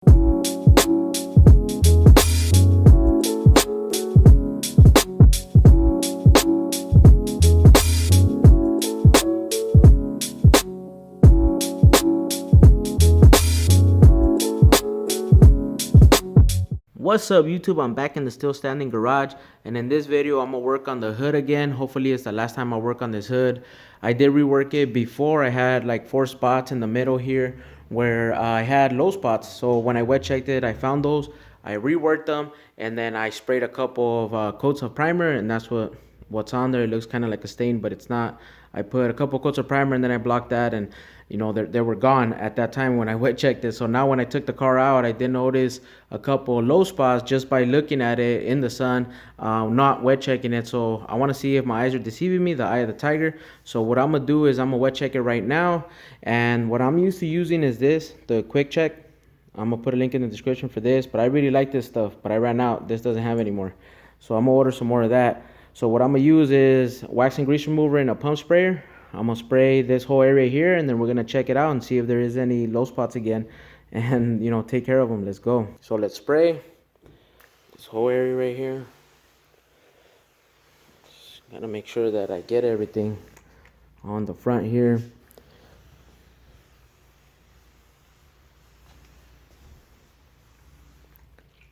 What's up YouTube? I'm back in the still standing garage, and in this video I'm gonna work on the hood again. Hopefully it's the last time I work on this hood. I did rework it before. I had like 4 spots in the middle here where I had low spots, so when I wet checked it I found those. I reworked them, and then I sprayed a couple of coats of primer, and that's what's on there. It looks kind of like a stain, but it's not. I put a couple coats of primer and then I blocked that, and you know, they were gone at that time when I wet checked it. So now when I took the car out, I did notice a couple low spots just by looking at it in the sun, not wet checking it. So I want to see if my eyes are deceiving me, the eye of the tiger. So what I'm gonna do is I'm gonna wet check it right now, and what I'm used to using is this, the quick check. I'm gonna put a link in the description for this, but I really like this stuff, but I ran out. This doesn't have anymore, so I'm gonna order some more of that. So what I'm gonna use is wax and grease remover and a pump sprayer. I'm gonna spray this whole area here, and then we're gonna check it out and see if there is any low spots again, and you know, take care of them. Let's go. So let's spray this whole area right here. Just gotta make sure that I get everything on the front here.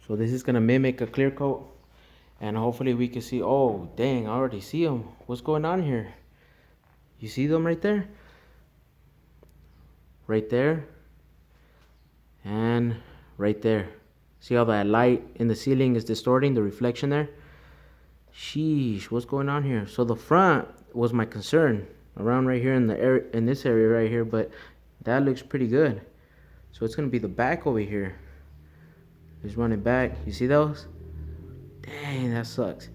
So this is gonna mimic a clear coat, and hopefully we can see. Oh dang, I already see them. What's going on here? You see them right there? Right there. And right there. See how that light in the ceiling is distorting the reflection there? Sheesh, what's going on here? So the front was my concern, around right here in the area, in this area right here, but that looks pretty good. So it's gonna be the back over here. Just run it back. You see those? Dang, that sucks.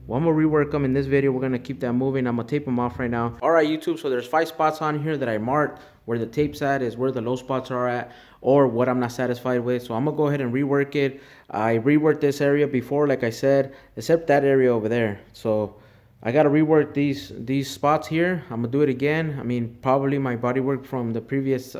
Well, I'm gonna rework them in this video. We're gonna keep that moving. I'm gonna tape them off right now. All right, YouTube, so there's 5 spots on here that I marked. Where the tape's at is where the low spots are at, or what I'm not satisfied with. So I'm gonna go ahead and rework it. I reworked this area before, like I said, except that area over there. So I gotta rework these spots here. I'm gonna do it again. I mean, probably my body work from the previous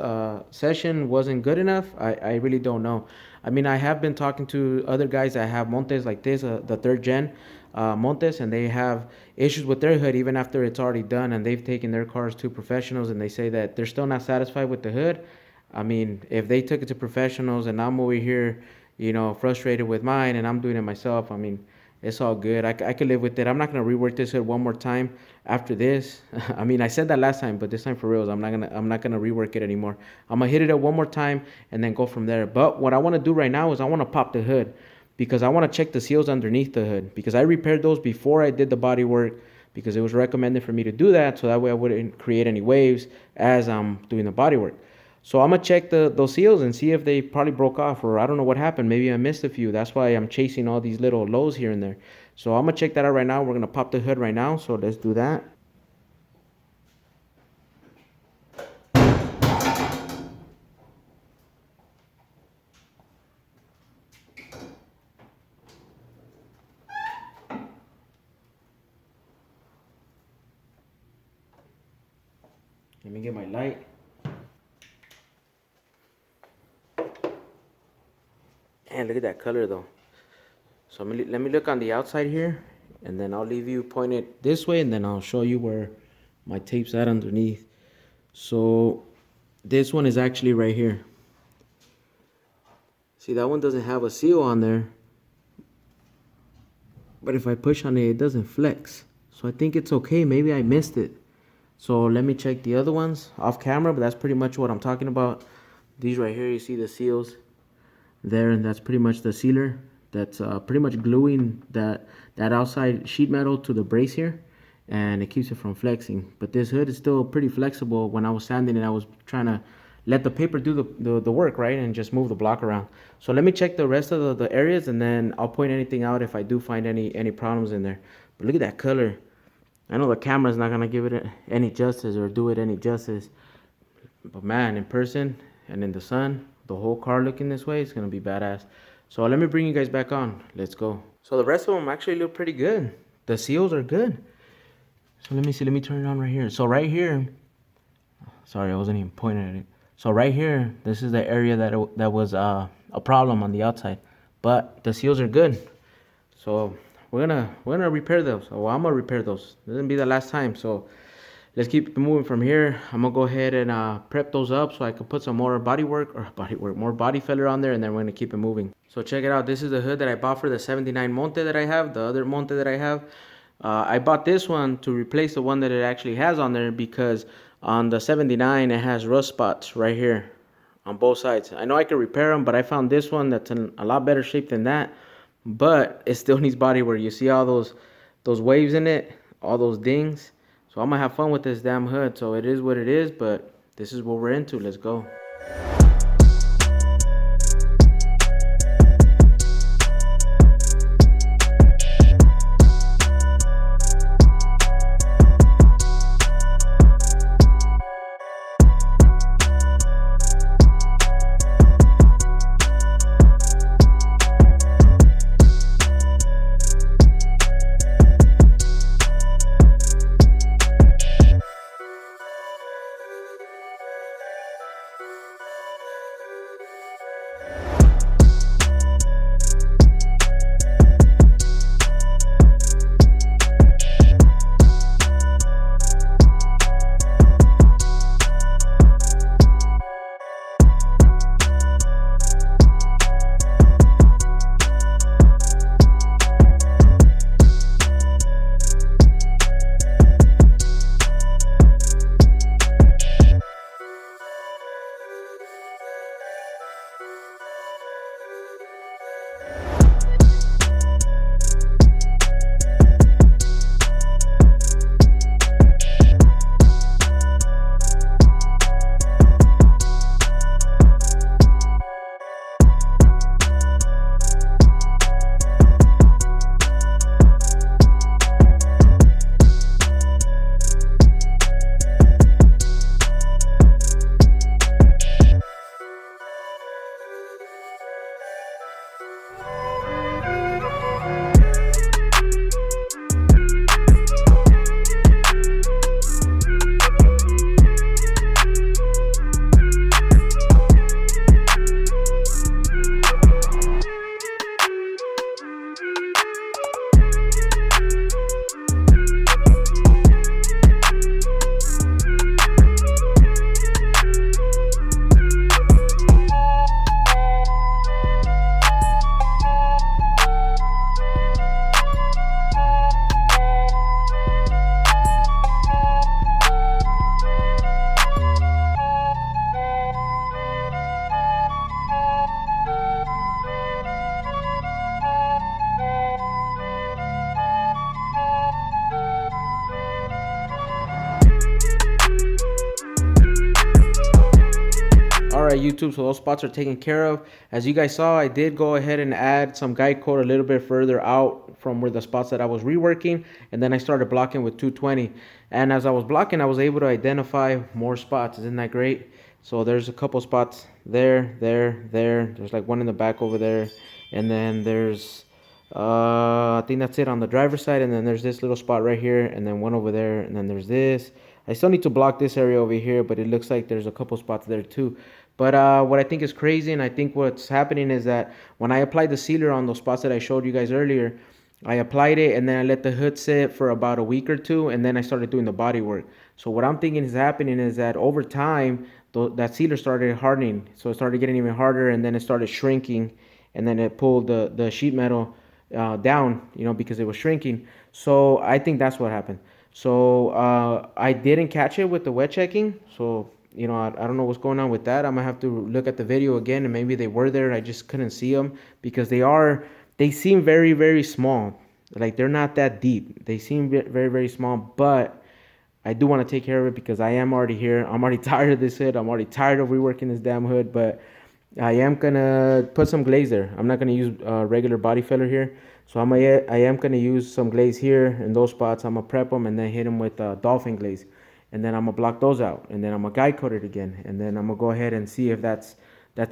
session wasn't good enough. I really don't know. I mean, I have been talking to other guys that have Montes like this, the 3rd gen Montes, and they have issues with their hood even after it's already done, and they've taken their cars to professionals, and they say that they're still not satisfied with the hood. I mean, if they took it to professionals and I'm over here, you know, frustrated with mine, and I'm doing it myself, I mean, it's all good. I could live with it. I'm not gonna rework this hood one more time after this. I mean, I said that last time, but this time for reals, I'm not gonna rework it anymore. I'm gonna hit it up one more time and then go from there. But what I want to do right now is I want to pop the hood, because I want to check the seals underneath the hood, because I repaired those before I did the body work, because it was recommended for me to do that, so that way I wouldn't create any waves as I'm doing the body work. So I'm gonna check those seals and see if they probably broke off, or I don't know what happened. Maybe I missed a few. That's why I'm chasing all these little lows here and there. So I'm gonna check that out right now. We're gonna pop the hood right now, so let's do that. Let me get my light. And look at that color though. So let me look on the outside here, and then I'll leave you pointed this way, and then I'll show you where my tape's at underneath. So this one is actually right here. See, that one doesn't have a seal on there, but if I push on it, it doesn't flex. So I think it's okay. Maybe I missed it. So let me check the other ones off camera, but that's pretty much what I'm talking about. These right here, you see the seals there, and that's pretty much the sealer that's pretty much gluing that outside sheet metal to the brace here, and it keeps it from flexing. But this hood is still pretty flexible. When I was sanding it, I was trying to let the paper do the work, right, and just move the block around. So let me check the rest of the areas, and then I'll point anything out if I do find any problems in there. But look at that color. I know the camera's not gonna give it any justice or do it any justice, but man, in person and in the sun, the whole car looking this way, it's gonna be badass. So let me bring you guys back on. Let's go. So the rest of them actually look pretty good. The seals are good. So let me see. Let me turn it on right here. So right here, sorry, I wasn't even pointing at it. So right here, this is the area that was a problem on the outside. But the seals are good. So we're gonna repair those. Oh, I'm gonna repair those. This is gonna be the last time. So let's keep moving from here. I'm gonna go ahead and prep those up so I can put some more more body filler on there, and then we're gonna keep it moving. So check it out. This is the hood that I bought for the 79 Monte that I have, the other Monte that I have. I bought this one to replace the one that it actually has on there, because on the 79 it has rust spots right here on both sides. I know I could repair them, but I found this one that's in a lot better shape than that, but it still needs body work. You see all those waves in it, all those dings. So I'm gonna have fun with this damn hood. So it is what it is, but this is what we're into. Let's go. Alright YouTube, so those spots are taken care of. As you guys saw, I did go ahead and add some guide coat a little bit further out from where the spots that I was reworking, and then I started blocking with 220. And as I was blocking, I was able to identify more spots. Isn't that great? So there's a couple spots there. There's like one in the back over there, and then there's I think that's it on the driver's side, and then there's this little spot right here, and then one over there, and then there's this. I still need to block this area over here, but it looks like there's a couple spots there too. But what I think is crazy, and I think what's happening is that when I applied the sealer on those spots that I showed you guys earlier, I applied it and then I let the hood sit for about a week or two, and then I started doing the body work. So what I'm thinking is happening is that over time, that sealer started hardening. So it started getting even harder, and then it started shrinking, and then it pulled the sheet metal down, because it was shrinking. So I think that's what happened. So I didn't catch it with the wet checking. So I don't know what's going on with that. I'm gonna have to look at the video again, and maybe they were there. I just couldn't see them because they seem very, very small. Like they're not that deep. They seem very, very small, but I do want to take care of it because I am already here. I'm already tired of this hood. I'm already tired of reworking this damn hood, but I am gonna put some glaze there. I'm not gonna use regular body filler here. So I am gonna use some glaze here in those spots. I'm gonna prep them and then hit them with dolphin glaze. And then I'm gonna block those out, and then I'm gonna guide coat it again, and then I'm gonna go ahead and see if that's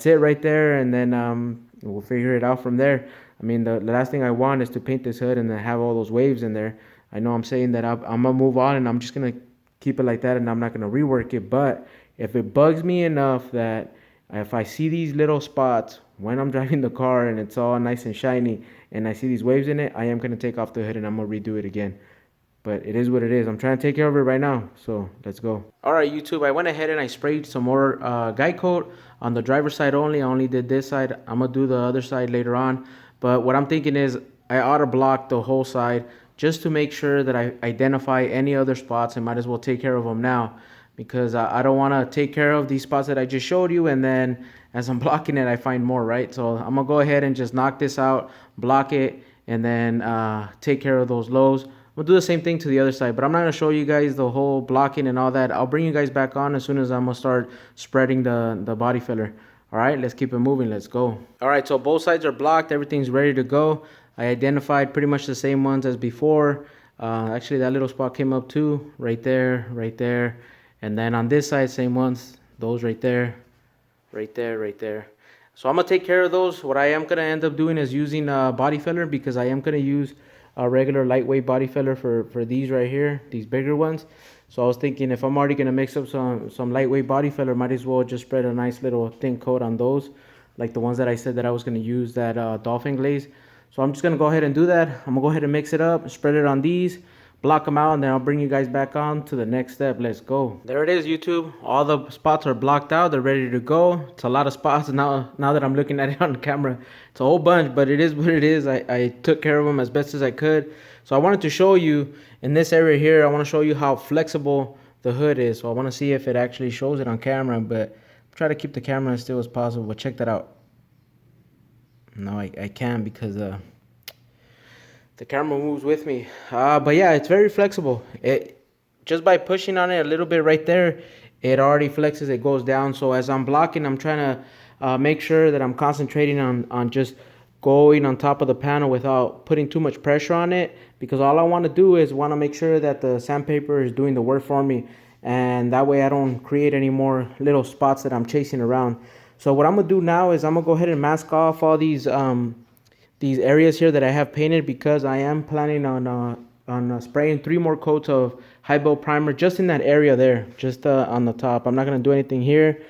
it right there, and then we'll figure it out from there. I mean, the last thing I want is to paint this hood and then have all those waves in there. I know I'm saying that I'm gonna move on and I'm just gonna keep it like that, and I'm not gonna rework it. But if it bugs me enough that if I see these little spots when I'm driving the car and it's all nice and shiny and I see these waves in it, I am going to take off the hood and I'm going to redo it again. But it is what it is. I'm trying to take care of it right now. So let's go. All right, YouTube. I went ahead and I sprayed some more guide coat on the driver's side only. I only did this side. I'm going to do the other side later on. But what I'm thinking is I ought to block the whole side just to make sure that I identify any other spots. I might as well take care of them now, because I don't want to take care of these spots that I just showed you, and then as I'm blocking it, I find more, right? So I'm going to go ahead and just knock this out, block it, and then take care of those lows. We'll do the same thing to the other side, but I'm not going to show you guys the whole blocking and all that. I'll bring you guys back on as soon as I'm going to start spreading the body filler. All right, let's keep it moving. Let's go. All right, so both sides are blocked. Everything's ready to go. I identified pretty much the same ones as before. Actually, that little spot came up too, right there, right there. And then on this side, same ones, those right there, right there, right there. So I'm going to take care of those. What I am going to end up doing is using body filler, because I am going to use a regular lightweight body filler for these right here, these bigger ones. So I was thinking, if I'm already going to mix up some lightweight body filler, might as well just spread a nice little thin coat on those, like the ones that I said that I was going to use, that dolphin glaze. So I'm just going to go ahead and do that. I'm going to go ahead and mix it up, spread it on these, block them out, and then I'll bring you guys back on to the next step. Let's go. There it is, YouTube. All the spots are blocked out. They're ready to go. It's a lot of spots now that I'm looking at it on camera. It's a whole bunch, but it is what it is. I took care of them as best as I could. So I wanted to show you in this area here, I want to show you how flexible the hood is. So I want to see if it actually shows it on camera, but try to keep the camera as still as possible. But check that out. No, I can't, because the camera moves with me. But yeah, it's very flexible. Just by pushing on it a little bit right there, it already flexes, it goes down. So as I'm blocking, I'm trying to make sure that I'm concentrating on just going on top of the panel without putting too much pressure on it, because all I want to do is want to make sure that the sandpaper is doing the work for me, and that way I don't create any more little spots that I'm chasing around. So what I'm going to do now is I'm going to go ahead and mask off all these areas here that I have painted, because I am planning on spraying 3 more coats of high build primer just in that area there, just on the top. I'm not going to do anything here.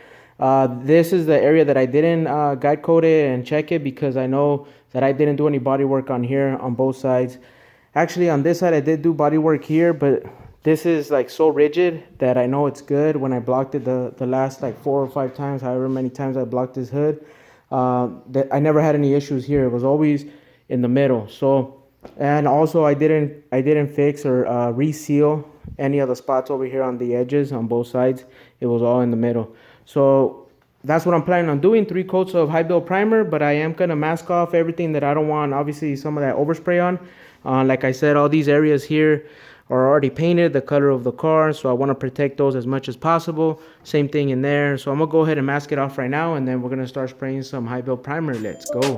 This is the area that I didn't guide coat it and check it, because I know that I didn't do any body work on here on both sides. Actually, on this side I did do body work here, but this is like so rigid that I know it's good. When I blocked it the last like 4 or 5 times, however many times I blocked this hood, that I never had any issues here. It was always in the middle. So, and also I didn't fix or reseal any of the spots over here on the edges on both sides. It was all in the middle. So that's what I'm planning on doing, 3 coats of high build primer, but I am going to mask off everything that I don't want, obviously, some of that overspray on. Like I said, all these areas here are already painted the color of the car, so I want to protect those as much as possible. Same thing in there. So I'm going to go ahead and mask it off right now, and then we're going to start spraying some high build primer. Let's go.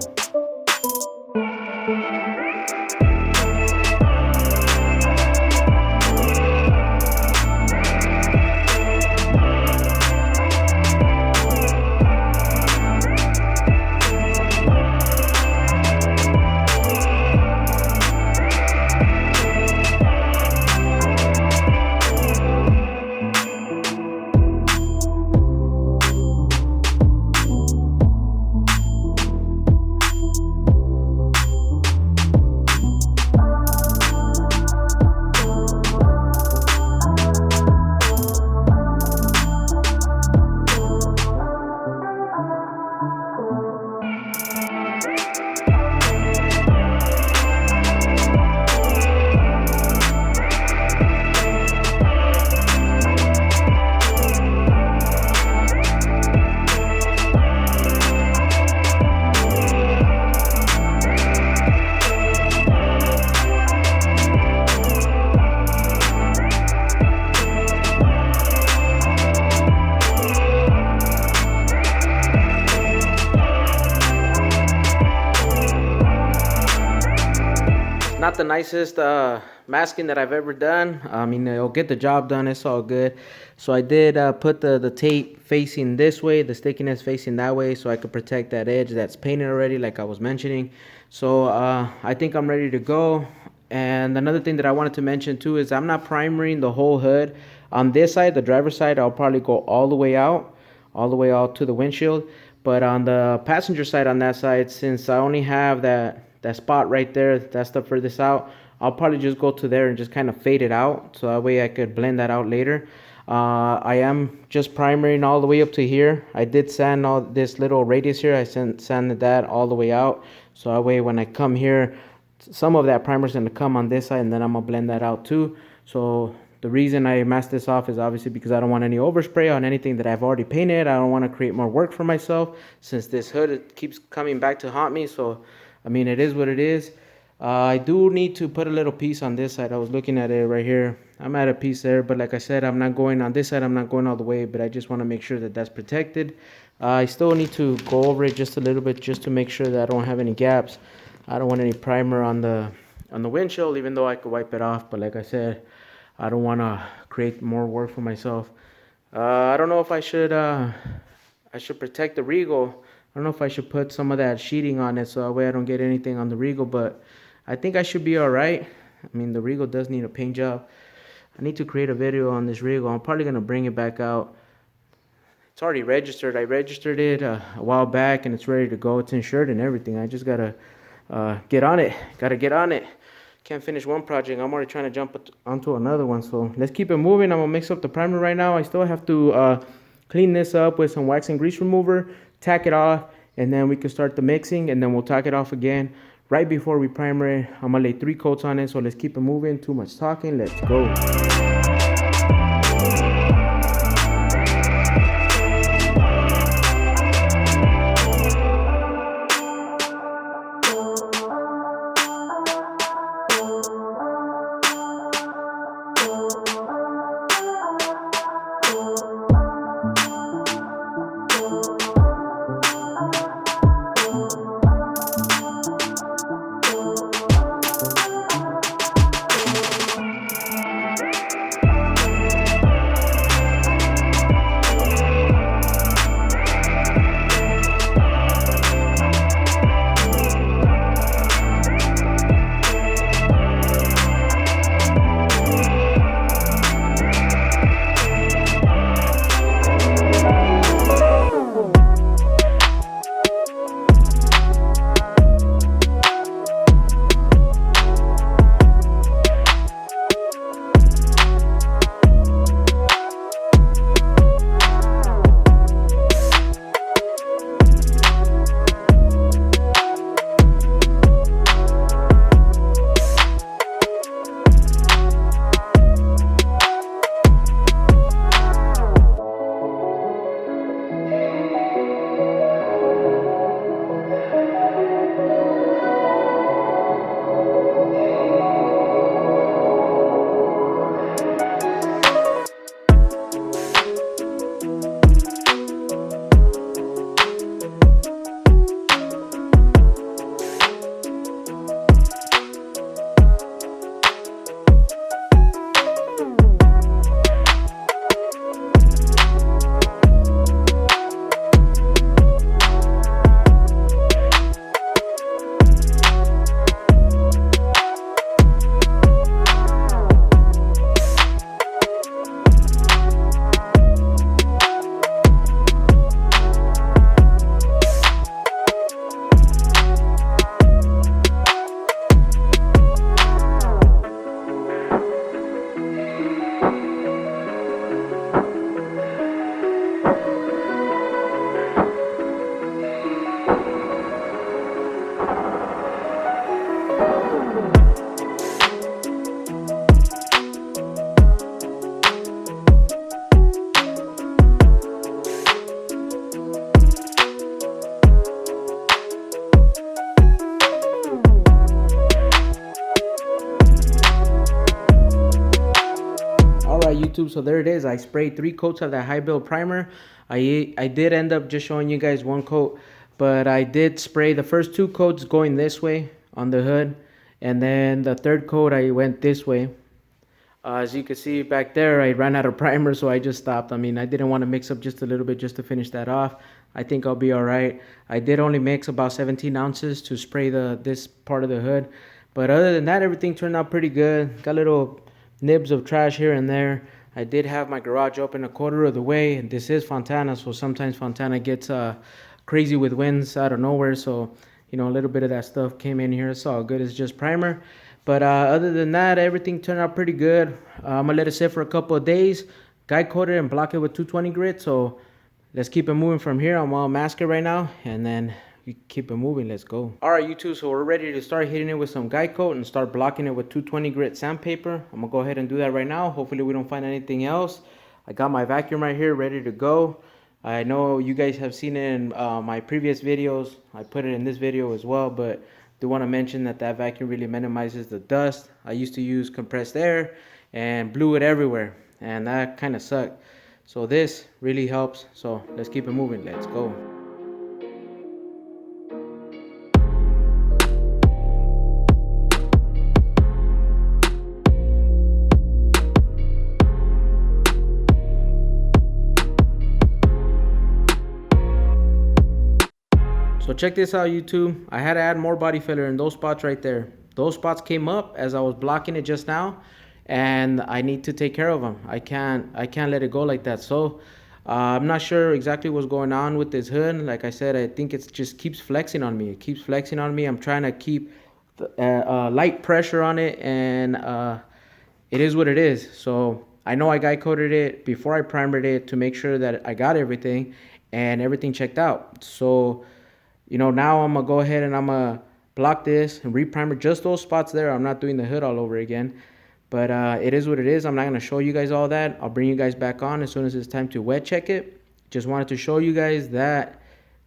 Not the nicest masking that I've ever done. I mean, it'll get the job done. It's all good. So I did put the tape facing this way, the stickiness facing that way, so I could protect that edge that's painted already, like I was mentioning. So I think I'm ready to go. And another thing that I wanted to mention too is I'm not primering the whole hood. On this side, the driver's side, I'll probably go all the way out. all the way out to the windshield. But on the passenger side, on that side, since I only have that spot right there, that's the furthest out, I'll probably just go to there and just kind of fade it out, so that way I could blend that out later. I am just primering all the way up to here. I did sand all this little radius here. I sanded that all the way out, so that way when I come here, some of that primer is going to come on this side, and then I'm going to blend that out too. So the reason I masked this off is obviously because I don't want any overspray on anything that I've already painted. I don't want to create more work for myself, since this hood, it keeps coming back to haunt me. So I mean, it is what it is. I do need to put a little piece on this side. I was looking at it right here. I'm at a piece there, but like I said, I'm not going on this side. I'm not going all the way, but I just want to make sure that that's protected. I still need to go over it just a little bit, just to make sure that I don't have any gaps. I don't want any primer on the windshield, even though I could wipe it off. But like I said, I don't want to create more work for myself. I don't know if I should protect the Regal. I don't know if I should put some of that sheeting on it, so that way I don't get anything on the Regal, but I think I should be all right. I mean, the Regal does need a paint job. I need to create a video on this Regal. I'm probably going to bring it back out. It's already registered. I registered it a while back, and it's ready to go. It's insured and everything. I just got to get on it. Got to get on it. Can't finish one project. I'm already trying to jump onto another one. So let's keep it moving. I'm going to mix up the primer right now. I still have to clean this up with some wax and grease remover, tack it off, and then we can start the mixing, and then we'll tack it off again right before we primer it. I'm gonna lay 3 coats on it, so let's keep it moving. Too much talking, let's go. YouTube, so there it is. I sprayed 3 coats of that high build primer. I did end up just showing you guys 1 coat, but I did spray the first 2 coats going this way on the hood, and then the 3rd coat I went this way. As you can see back there, I ran out of primer, so I just stopped. I mean, I didn't want to mix up just a little bit just to finish that off. I think I'll be all right. I did only mix about 17 ounces to spray this part of the hood, but other than that, everything turned out pretty good. Got little nibs of trash here and there. I did have my garage open a quarter of the way, and this is Fontana, so sometimes Fontana gets crazy with winds out of nowhere, so you know, a little bit of that stuff came in here. It's all good. It's just primer. But other than that, everything turned out pretty good. I'm gonna let it sit for a couple of days, guide coat it and block it with 220 grit. So let's keep it moving from here. I'm all mask it right now, and then we keep it moving. Let's go. All right, YouTube, so we're ready to start hitting it with some guide coat and start blocking it with 220 grit sandpaper. I'm gonna go ahead and do that right now. Hopefully we don't find anything else. I got my vacuum right here ready to go. I know you guys have seen it in my previous videos. I put it in this video as well, but do want to mention that that vacuum really minimizes the dust. I used to use compressed air and blew it everywhere, and that kind of sucked. So this really helps. So let's keep it moving. Let's go. So check this out, YouTube. I had to add more body filler in those spots right there. Those spots came up as I was blocking it just now, and I need to take care of them. I can't let it go like that. So I'm not sure exactly what's going on with this hood. Like I said, I think it just keeps flexing on me. It keeps flexing on me. I'm trying to keep light pressure on it, and it is what it is. So I know I guide coated it before I primered it to make sure that I got everything, and everything checked out. So you know, now I'm gonna go ahead and I'm gonna block this and reprimer just those spots there. I'm not doing the hood all over again, but it is what it is. I'm not gonna show you guys all that. I'll bring you guys back on as soon as it's time to wet check it. Just wanted to show you guys that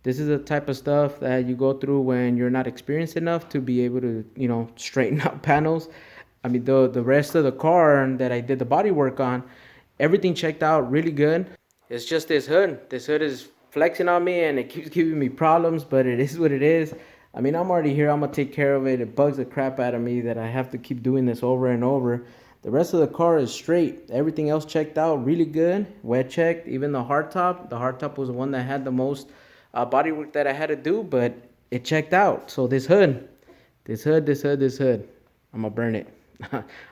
this is the type of stuff that you go through when you're not experienced enough to be able to, you know, straighten out panels. I mean, the rest of the car that I did the body work on, everything checked out really good. It's just this hood. This hood is flexing on me and it keeps giving me problems, but it is what it is. I mean, I'm already here. I'm gonna take care of it. It bugs the crap out of me that I have to keep doing this over and over. The rest of the car is straight. Everything else checked out really good. Wet checked. Even the hardtop. The hardtop was the one that had the most body work that I had to do, but it checked out. So this hood, I'm gonna burn it.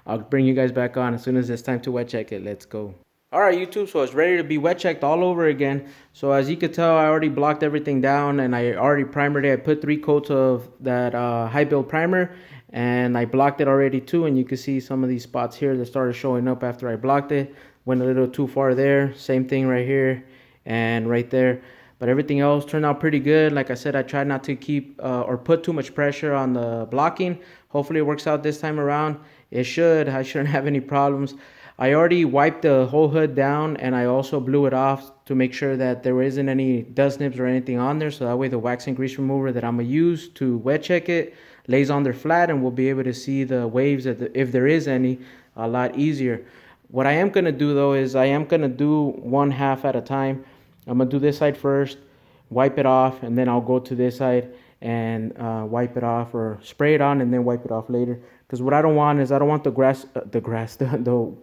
I'll bring you guys back on as soon as it's time to wet check it. Let's go. Alright, YouTube, so it's ready to be wet checked all over again. So as you can tell, I already blocked everything down and I already primered it. I put 3 coats of that high build primer and I blocked it already too. And you can see some of these spots here that started showing up after I blocked it. Went a little too far there. Same thing right here and right there. But everything else turned out pretty good. Like I said, I tried not to keep or put too much pressure on the blocking. Hopefully it works out this time around. It should. I shouldn't have any problems. I already wiped the whole hood down and I also blew it off to make sure that there isn't any dust nibs or anything on there. So that way the wax and grease remover that I'm going to use to wet check it lays on there flat and we'll be able to see the waves if there is any a lot easier. What I am going to do though is I am going to do one half at a time. I'm going to do this side first, wipe it off, and then I'll go to this side and wipe it off or spray it on and then wipe it off later. Because what I don't want is I don't want the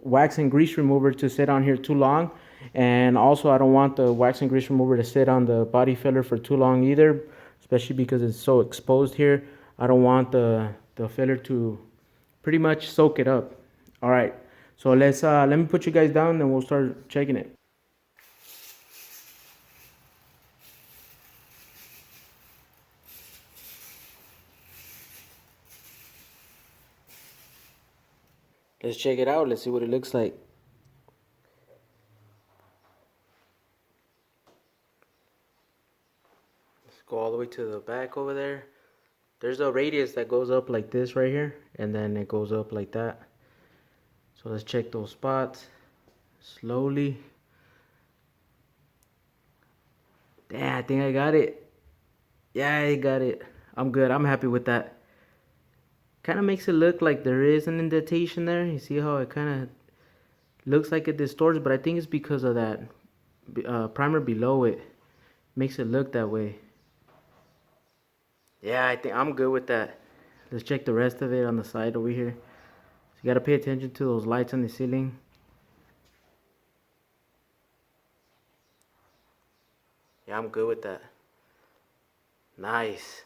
wax and grease remover to sit on here too long. And also I don't want the wax and grease remover to sit on the body filler for too long either, especially because it's so exposed here. I don't want the filler to pretty much soak it up. All right, so let me put you guys down and we'll start checking it. Let's check it out. Let's see what it looks like. Let's go all the way to the back over there. There's a radius that goes up like this right here, and then it goes up like that. So let's check those spots slowly. Damn, I think I got it. Yeah, I got it. I'm good. I'm happy with that. Kind of makes it look like there is an indentation there. You see how it kind of looks like it distorts, but I think it's because of that primer below it. Makes it look that way. Yeah, I think I'm good with that. Let's check the rest of it on the side over here. So you got to pay attention to those lights on the ceiling. Yeah, I'm good with that. Nice.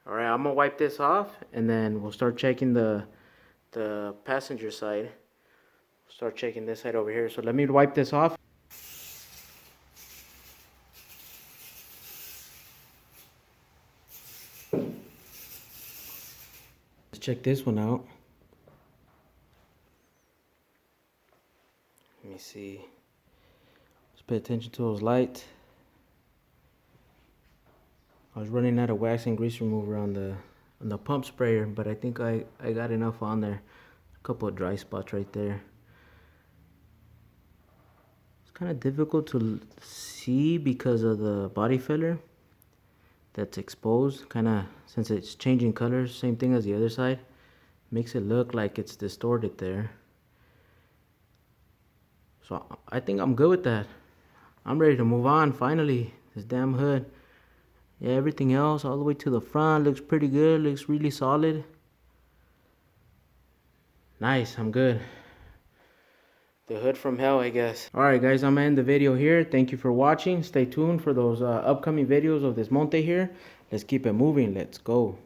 All right, I'm gonna wipe this off and then we'll start checking the passenger side. Start checking this side over here. So let me wipe this off. Let's check this one out. Let me see. Let's pay attention to those lights. I was running out of wax and grease remover on the pump sprayer, but I think I got enough on there. A couple of dry spots right there. It's kind of difficult to see because of the body filler that's exposed, kind of, since it's changing colors, same thing as the other side, makes it look like it's distorted there. So I think I'm good with that. I'm ready to move on finally. This damn hood. Yeah, everything else all the way to the front looks pretty good, looks really solid. Nice, I'm good. The hood from hell, I guess. Alright guys, I'm gonna end the video here. Thank you for watching. Stay tuned for those upcoming videos of this Monte here. Let's keep it moving. Let's go.